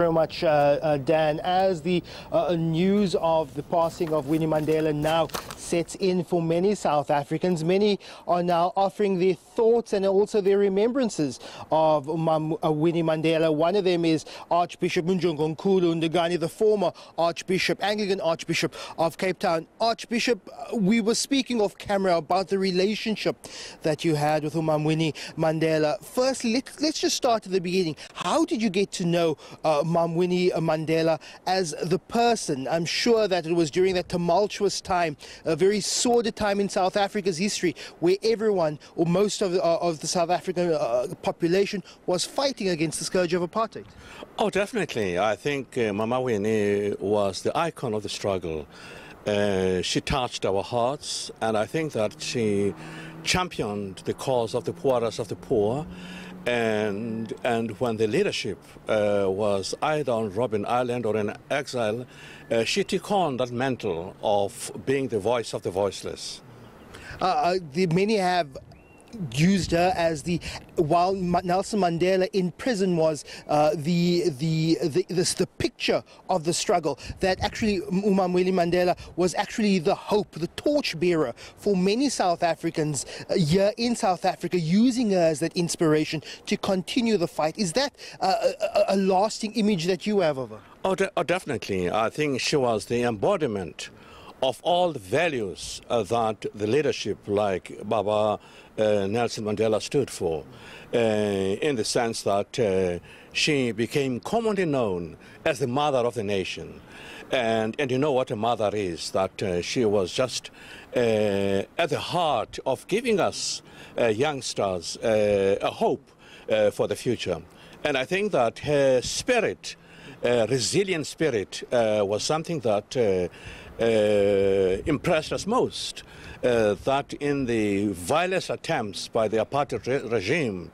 Very much, Dan. As the news of the passing of Winnie Mandela now sets in for many South Africans, many are now offering their thoughts and also their remembrances of Winnie Mandela. One of them is Archbishop Njongonkulu Ndungane, the former Archbishop, Anglican Archbishop of Cape Town. Archbishop, we were speaking off camera about the relationship that you had with Winnie Mandela. First, let's just start at the beginning. How did you get to know Winnie Mandela as the person? I'm sure that it was during that tumultuous time, a very sordid time in South Africa's history, where everyone, or most of the South African population, was fighting against the scourge of apartheid. Oh, definitely. I think Mama Winnie was the icon of the struggle. She touched our hearts, and I think that she championed the cause of the poorest of the poor. And when the leadership was either on Robben Island or in exile, she took on that mantle of being the voice of the voiceless. Many have used her as while Nelson Mandela in prison was the picture of the struggle, that actually Winnie Mandela was actually the hope, the torchbearer for many South Africans here in South Africa, using her as that inspiration to continue the fight. Is that a lasting image that you have of her? Oh, definitely. I think she was the embodiment of all the values that the leadership like Baba Nelson Mandela stood for, in the sense that she became commonly known as the mother of the nation. And you know what a mother is, that she was just at the heart of giving us youngsters a hope for the future. And I think that her spirit, resilient spirit, was something that impressed us most, that in the vilest attempts by the apartheid regime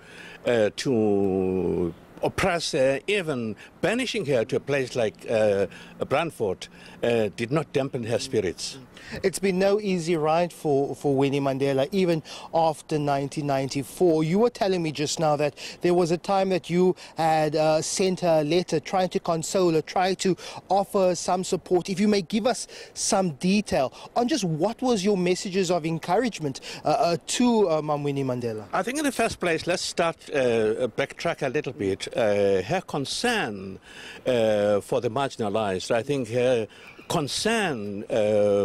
to oppress her, even banishing her to a place like Brandfort, did not dampen her spirits. It's been no easy ride for Winnie Mandela, even after 1994. You were telling me just now that there was a time that you had sent her a letter trying to console her, trying to offer some support. If you may give us some detail on just what was your messages of encouragement to Winnie Mandela. I think in the first place, let's start backtrack a little bit. Her concern for the marginalized, I think her concern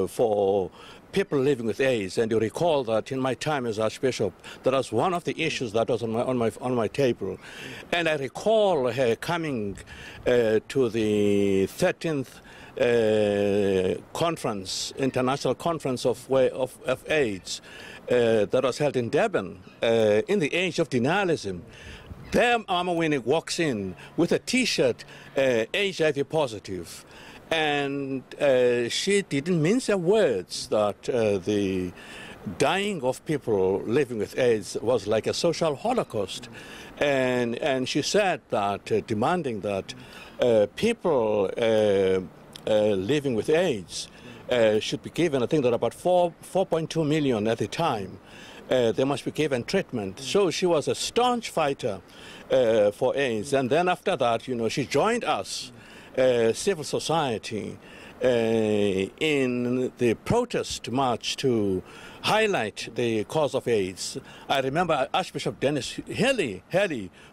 for people living with AIDS, and you recall that in my time as Archbishop, that was one of the issues that was on my table, and I recall her coming to the 13th conference, international conference of AIDS, that was held in Durban in the age of denialism. There, Mama Winnie walks in with a T-shirt, HIV positive. And she didn't mince her words that the dying of people living with AIDS was like a social holocaust. And she said that, demanding that people living with AIDS should be given, I think that about 4.2 million at the time, they must be given treatment. So she was a staunch fighter for AIDS. And then after that, you know, she joined us, civil society, in the protest march to highlight the cause of AIDS. I remember Archbishop Dennis Haley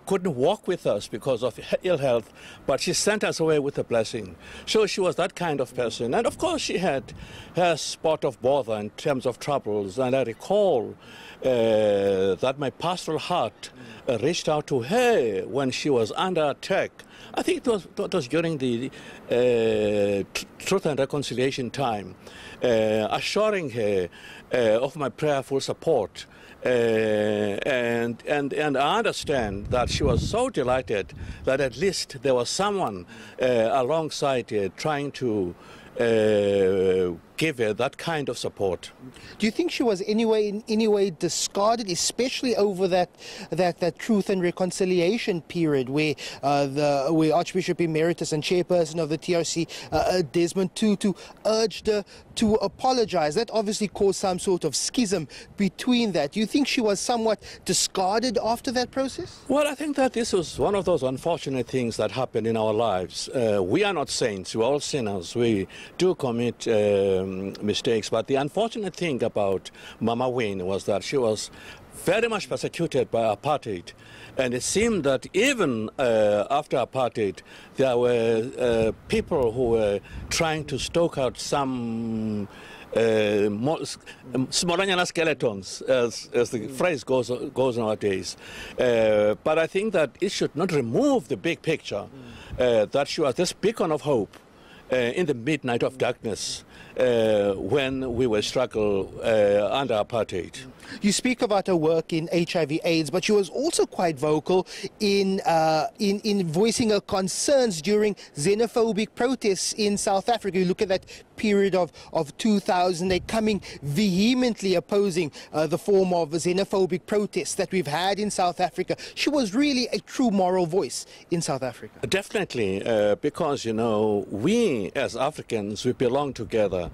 couldn't walk with us because of ill health, but she sent us away with a blessing. So she was that kind of person. And of course she had her spot of bother in terms of troubles. And I recall that my pastoral heart reached out to her when she was under attack. I think it was during the Truth and Reconciliation time, assuring her of my prayerful support. And I understand that she was so delighted that at least there was someone alongside her trying to give her that kind of support. Do you think she was in any way discarded, especially over that Truth and Reconciliation period where where Archbishop Emeritus and Chairperson of the TRC, Desmond Tutu, urged her to apologize? That obviously caused some sort of schism between that. Do you think she was somewhat discarded after that process? Well, I think that this was one of those unfortunate things that happened in our lives. We are not saints, we're all sinners. We do commit mistakes, but the unfortunate thing about Mama Winnie was that she was very much persecuted by apartheid, and it seemed that even after apartheid there were people who were trying to stoke out some small skeletons, as the phrase goes nowadays. But I think that it should not remove the big picture, that she was this beacon of hope in the midnight of darkness when we were struggling under apartheid. You speak about her work in HIV/AIDS, but she was also quite vocal in voicing her concerns during xenophobic protests in South Africa. You look at that period of 2008, coming vehemently opposing the form of xenophobic protests that we've had in South Africa. She was really a true moral voice in South Africa. Definitely, because, you know, we as Africans, we belong together.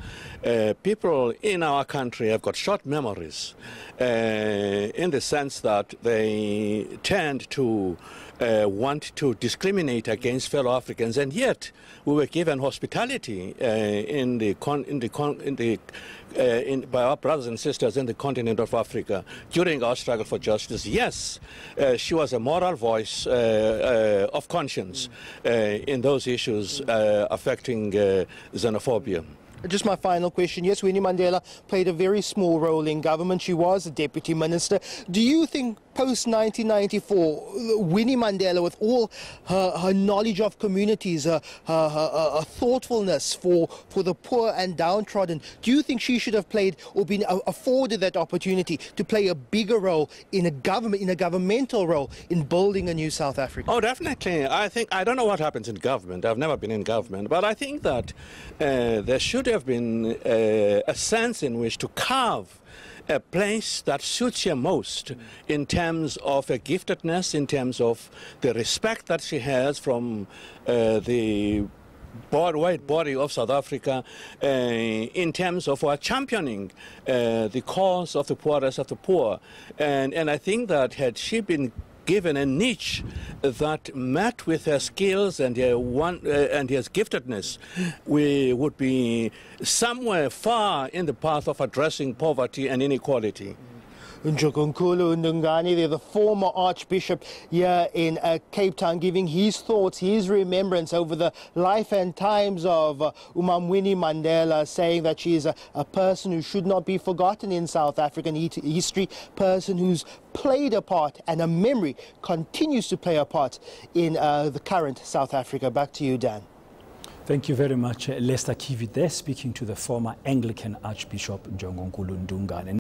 People in our country have got short memories in the sense that they tend to want to discriminate against fellow Africans, and yet we were given hospitality by our brothers and sisters in the continent of Africa during our struggle for justice. Yes, she was a moral voice of conscience in those issues affecting xenophobia. Just my final question. Yes, Winnie Mandela played a very small role in government. She was a deputy minister. Do you think post-1994, Winnie Mandela, with all her knowledge of communities, her thoughtfulness for the poor and downtrodden, do you think she should have played or been afforded that opportunity to play a bigger role in a governmental role in building a new South Africa? Oh, definitely. I don't know what happens in government. I've never been in government, but I think that there should have been a sense in which to carve a place that suits her most in terms of her giftedness, in terms of the respect that she has from the wide body of South Africa, in terms of our championing the cause of the poorest of the poor. And I think that had she been given a niche that met with her skills and her giftedness, we would be somewhere far in the path of addressing poverty and inequality. Njongonkulu Ndungane, the former Archbishop here in Cape Town, giving his thoughts, his remembrance over the life and times of Winnie Mandela, saying that she is a person who should not be forgotten in South African history, person who's played a part, and a memory continues to play a part in the current South Africa. Back to you, Dan. Thank you very much, Lester Kiewit there, speaking to the former Anglican Archbishop Njongonkulu Ndungane.